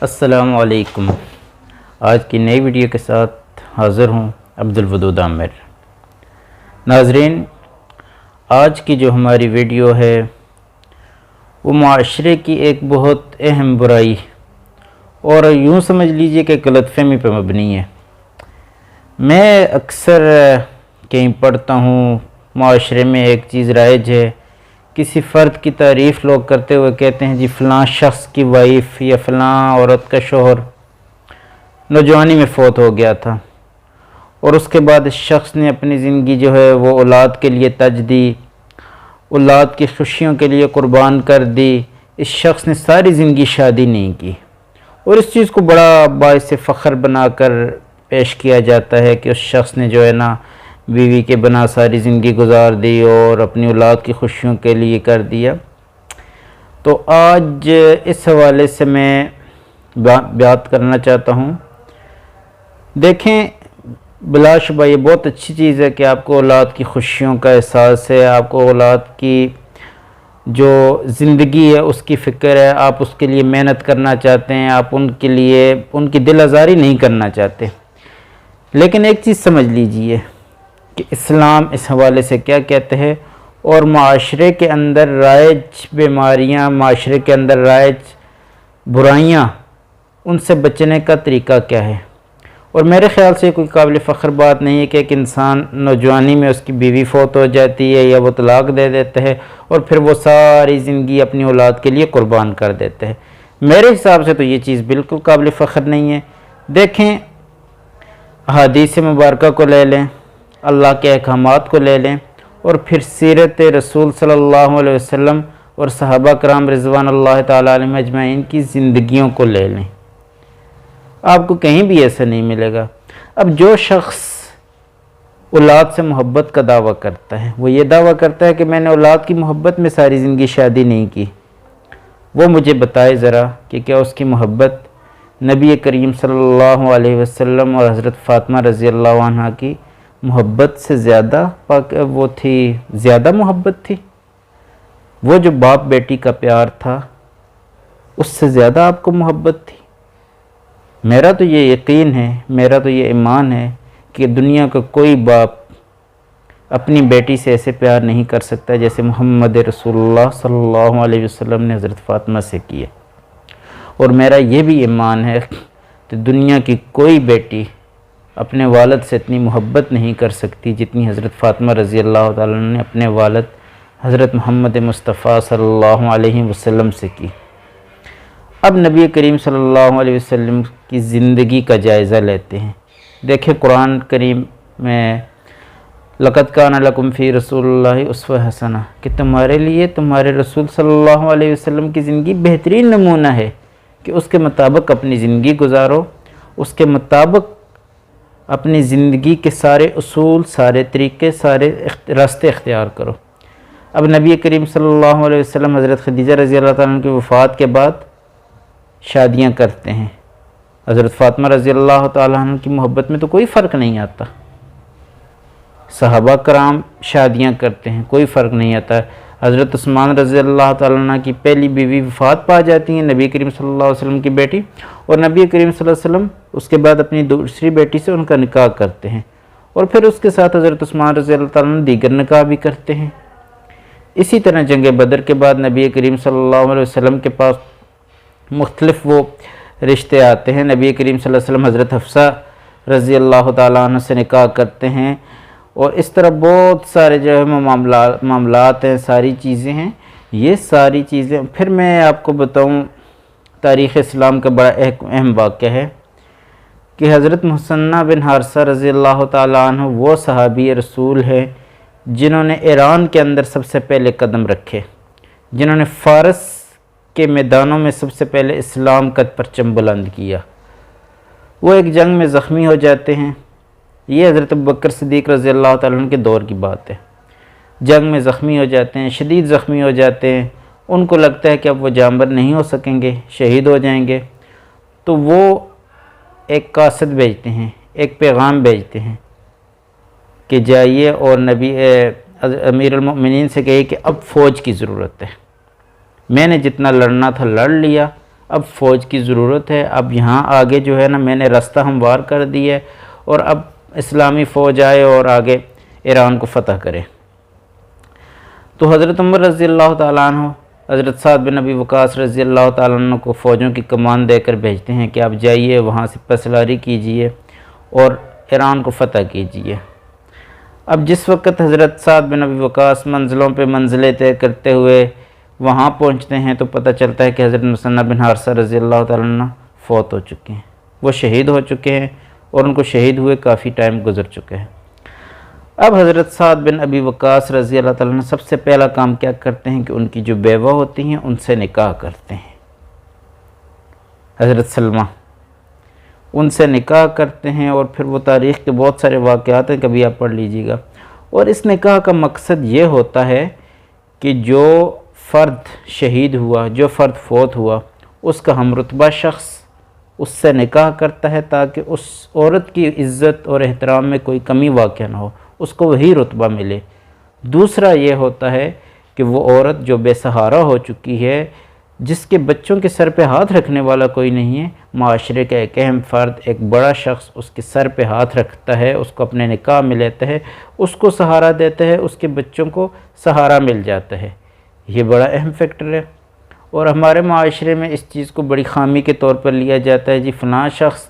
السلام علیکم۔ آج کی نئی ویڈیو کے ساتھ حاضر ہوں عبدالودود عامر۔ ناظرین، آج کی جو ہماری ویڈیو ہے وہ معاشرے کی ایک بہت اہم برائی اور یوں سمجھ لیجئے کہ غلط فہمی پہ مبنی ہے۔ میں اکثر کہیں پڑھتا ہوں معاشرے میں ایک چیز رائج ہے، کسی فرد کی تعریف لوگ کرتے ہوئے کہتے ہیں جی فلاں شخص کی وائف یا فلاں عورت کا شوہر نوجوانی میں فوت ہو گیا تھا اور اس کے بعد اس شخص نے اپنی زندگی جو ہے وہ اولاد کے لیے تج دی، اولاد کی خوشیوں کے لیے قربان کر دی۔ اس شخص نے ساری زندگی شادی نہیں کی اور اس چیز کو بڑا باعث فخر بنا کر پیش کیا جاتا ہے کہ اس شخص نے جو ہے نا بیوی کے بنا ساری زندگی گزار دی اور اپنی اولاد کی خوشیوں کے لیے کر دیا۔ تو آج اس حوالے سے میں بات کرنا چاہتا ہوں۔ دیکھیں، بلا شبہ یہ بہت اچھی چیز ہے کہ آپ کو اولاد کی خوشیوں کا احساس ہے، آپ کو اولاد کی جو زندگی ہے اس کی فکر ہے، آپ اس کے لیے محنت کرنا چاہتے ہیں، آپ ان کے لیے ان کی دل آزاری نہیں کرنا چاہتے۔ لیکن ایک چیز سمجھ لیجئے کہ اسلام اس حوالے سے کیا کہتے ہیں اور معاشرے کے اندر رائج بیماریاں، معاشرے کے اندر رائج برائیاں، ان سے بچنے کا طریقہ کیا ہے۔ اور میرے خیال سے کوئی قابل فخر بات نہیں ہے کہ ایک انسان نوجوانی میں اس کی بیوی فوت ہو جاتی ہے یا وہ طلاق دے دیتا ہے اور پھر وہ ساری زندگی اپنی اولاد کے لیے قربان کر دیتے ہیں۔ میرے حساب سے تو یہ چیز بالکل قابل فخر نہیں ہے۔ دیکھیں، احادیث مبارکہ کو لے لیں، اللہ کے احکامات کو لے لیں اور پھر سیرت رسول صلی اللہ علیہ وسلم اور صحابہ کرام رضوان اللہ تعالیٰ علیہم اجمعین کی زندگیوں کو لے لیں، آپ کو کہیں بھی ایسا نہیں ملے گا۔ اب جو شخص اولاد سے محبت کا دعویٰ کرتا ہے، وہ یہ دعویٰ کرتا ہے کہ میں نے اولاد کی محبت میں ساری زندگی شادی نہیں کی، وہ مجھے بتائے ذرا کہ کیا اس کی محبت نبی کریم صلی اللہ علیہ وسلم اور حضرت فاطمہ رضی اللہ عنہ کی محبت سے زیادہ زیادہ محبت تھی؟ وہ جو باپ بیٹی کا پیار تھا اس سے زیادہ آپ کو محبت تھی؟ میرا تو یہ یقین ہے، میرا تو یہ ایمان ہے کہ دنیا کا کوئی باپ اپنی بیٹی سے ایسے پیار نہیں کر سکتا جیسے محمد رسول اللہ صلی اللہ علیہ وسلم نے حضرت فاطمہ سے کیا۔ اور میرا یہ بھی ایمان ہے کہ دنیا کی کوئی بیٹی اپنے والد سے اتنی محبت نہیں کر سکتی جتنی حضرت فاطمہ رضی اللہ تعالیٰ نے اپنے والد حضرت محمد مصطفیٰ صلی اللہ علیہ وسلم سے کی۔ اب نبی کریم صلی اللہ علیہ وسلم کی زندگی کا جائزہ لیتے ہیں۔ دیکھیں، قرآن کریم میں لَقَدْ كَانَ لَكُمْ فِي رَسُولِ اللَّهِ أُسْوَةٌ حَسَنَةٌ کہ تمہارے لیے تمہارے رسول صلی اللہ علیہ وسلم کی زندگی بہترین نمونہ ہے کہ اس کے مطابق اپنی زندگی گزارو، اس کے مطابق اپنی زندگی کے سارے اصول، سارے طریقے، سارے راستے اختیار کرو۔ اب نبی کریم صلی اللہ علیہ وسلم حضرت خدیجہ رضی اللہ تعالیٰ عنہ کی وفات کے بعد شادیاں کرتے ہیں۔ حضرت فاطمہ رضی اللہ تعالیٰ عنہ کی محبت میں تو کوئی فرق نہیں آتا۔ صحابہ کرام شادیاں کرتے ہیں، کوئی فرق نہیں آتا۔ حضرت عثمان رضی اللہ تعالیٰ عنہ کی پہلی بیوی وفات پا جاتی ہیں، نبی کریم صلی اللہ علیہ وسلم کی بیٹی، اور نبی کریم صلی اللہ علیہ وسلم اس کے بعد اپنی دوسری بیٹی سے ان کا نکاح کرتے ہیں اور پھر اس کے ساتھ حضرت عثمان رضی اللہ تعالیٰ عنہ دیگر نکاح بھی کرتے ہیں۔ اسی طرح جنگ بدر کے بعد نبی کریم صلی اللہ علیہ وسلم کے پاس مختلف وہ رشتے آتے ہیں۔ نبی کریم صلی اللہ علیہ وسلم حضرت حفصہ رضی اللہ تعالیٰ عنہ سے نکاح کرتے ہیں اور اس طرح بہت سارے جو ہے معاملات ہیں، ساری چیزیں ہیں۔ یہ ساری چیزیں پھر میں آپ کو بتاؤں، تاریخ اسلام کا بڑا اہم واقعہ ہے کہ حضرت محسنہ بن حارثہ رضی اللہ تعالیٰ عنہ وہ صحابی رسول ہیں جنہوں نے ایران کے اندر سب سے پہلے قدم رکھے، جنہوں نے فارس کے میدانوں میں سب سے پہلے اسلام کا پرچم بلند کیا۔ وہ ایک جنگ میں زخمی ہو جاتے ہیں، یہ حضرت ابوبکر صدیق رضی اللہ تعالیٰ عنہ کے دور کی بات ہے۔ جنگ میں زخمی ہو جاتے ہیں، شدید زخمی ہو جاتے ہیں، ان کو لگتا ہے کہ اب وہ جانبر نہیں ہو سکیں گے، شہید ہو جائیں گے، تو وہ ایک قاصد بھیجتے ہیں، ایک پیغام بھیجتے ہیں کہ جائیے اور امیر المؤمنین سے کہیے کہ اب فوج کی ضرورت ہے، میں نے جتنا لڑنا تھا لڑ لیا، اب فوج کی ضرورت ہے، اب یہاں آگے جو ہے نا میں نے راستہ ہموار کر دی ہے، اور اب اسلامی فوج آئے اور آگے ایران کو فتح کرے۔ تو حضرت عمر رضی اللہ تعالیٰ عنہ حضرت سعد بن ابی وقاص رضی اللہ تعالیٰ عنہ کو فوجوں کی کمان دے کر بھیجتے ہیں کہ آپ جائیے وہاں سے پسلاری کیجئے اور ایران کو فتح کیجئے۔ اب جس وقت حضرت سعد بن ابی وقاص منزلوں پہ منزلیں طے کرتے ہوئے وہاں پہنچتے ہیں تو پتہ چلتا ہے کہ حضرت مثنہ بن حارثہ رضی اللہ تعالیٰ عنہ فوت ہو چکے ہیں، وہ شہید ہو چکے ہیں، اور ان کو شہید ہوئے کافی ٹائم گزر چکے ہیں۔ اب حضرت سعد بن ابی وقاص رضی اللہ تعالیٰ عنہ سب سے پہلا کام کیا کرتے ہیں کہ ان کی جو بیوہ ہوتی ہیں ان سے نکاح کرتے ہیں۔ حضرت سلمہ ان سے نکاح کرتے ہیں، اور پھر وہ تاریخ کے بہت سارے واقعات ہیں، کبھی آپ پڑھ لیجیے گا۔ اور اس نکاح کا مقصد یہ ہوتا ہے کہ جو فرد شہید ہوا، جو فرد فوت ہوا، اس کا ہم رتبہ شخص اس سے نکاح کرتا ہے تاکہ اس عورت کی عزت اور احترام میں کوئی کمی واقع نہ ہو، اس کو وہی رتبہ ملے۔ دوسرا یہ ہوتا ہے کہ وہ عورت جو بے سہارا ہو چکی ہے، جس کے بچوں کے سر پہ ہاتھ رکھنے والا کوئی نہیں ہے، معاشرے کا ایک اہم فرد، ایک بڑا شخص اس کے سر پہ ہاتھ رکھتا ہے، اس کو اپنے نکاح میں لیتا ہے، اس کو سہارا دیتا ہے، اس کے بچوں کو سہارا مل جاتا ہے۔ یہ بڑا اہم فیکٹر ہے، اور ہمارے معاشرے میں اس چیز کو بڑی خامی کے طور پر لیا جاتا ہے۔ جی فلاں شخص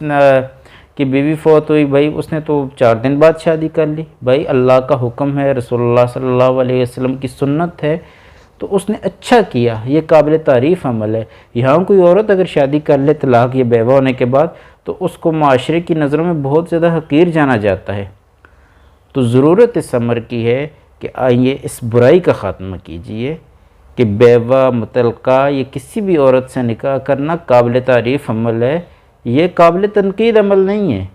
کی بیوی فوت ہوئی، بھائی اس نے تو 4 دن بعد شادی کر لی، بھائی اللہ کا حکم ہے، رسول اللہ صلی اللہ علیہ وسلم کی سنت ہے، تو اس نے اچھا کیا، یہ قابل تعریف عمل ہے۔ یہاں کوئی عورت اگر شادی کر لے طلاق یا بیوہ ہونے کے بعد، تو اس کو معاشرے کی نظروں میں بہت زیادہ حقیر جانا جاتا ہے۔ تو ضرورت اس امر کی ہے کہ آئیے اس برائی کا خاتمہ کیجئے کہ بیوہ مطلقہ یہ کسی بھی عورت سے نکاح کرنا قابل تعریف عمل ہے، یہ قابل تنقید عمل نہیں ہے،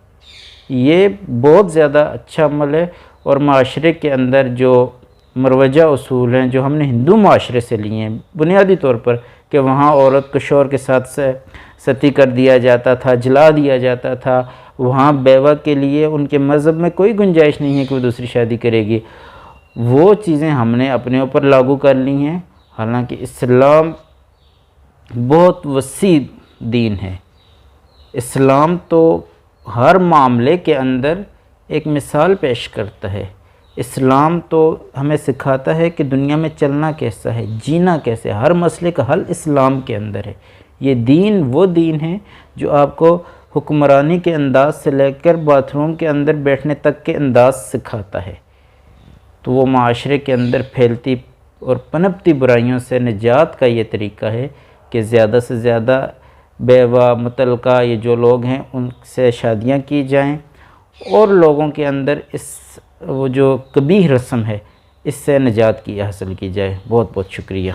یہ بہت زیادہ اچھا عمل ہے۔ اور معاشرے کے اندر جو مروجہ اصول ہیں جو ہم نے ہندو معاشرے سے لیے ہیں بنیادی طور پر، کہ وہاں عورت کو شوہر کے ساتھ ستی کر دیا جاتا تھا، جلا دیا جاتا تھا، وہاں بیوہ کے لیے ان کے مذہب میں کوئی گنجائش نہیں ہے کہ وہ دوسری شادی کرے گی، وہ چیزیں ہم نے اپنے اوپر لاگو کر لی ہیں۔ حالانکہ اسلام بہت وسیع دین ہے، اسلام تو ہر معاملے کے اندر ایک مثال پیش کرتا ہے۔ اسلام تو ہمیں سکھاتا ہے کہ دنیا میں چلنا کیسا ہے، جینا کیسے ہے، ہر مسئلے کا حل اسلام کے اندر ہے۔ یہ دین وہ دین ہے جو آپ کو حکمرانی کے انداز سے لے کر باتھ روم کے اندر بیٹھنے تک کے انداز سکھاتا ہے۔ تو وہ معاشرے کے اندر پھیلتی اور پنپتی برائیوں سے نجات کا یہ طریقہ ہے کہ زیادہ سے زیادہ بیوہ مطلقہ یہ جو لوگ ہیں ان سے شادیاں کی جائیں، اور لوگوں کے اندر اس وہ جو قبیح رسم ہے اس سے نجات کی حاصل کی جائے۔ بہت بہت شکریہ۔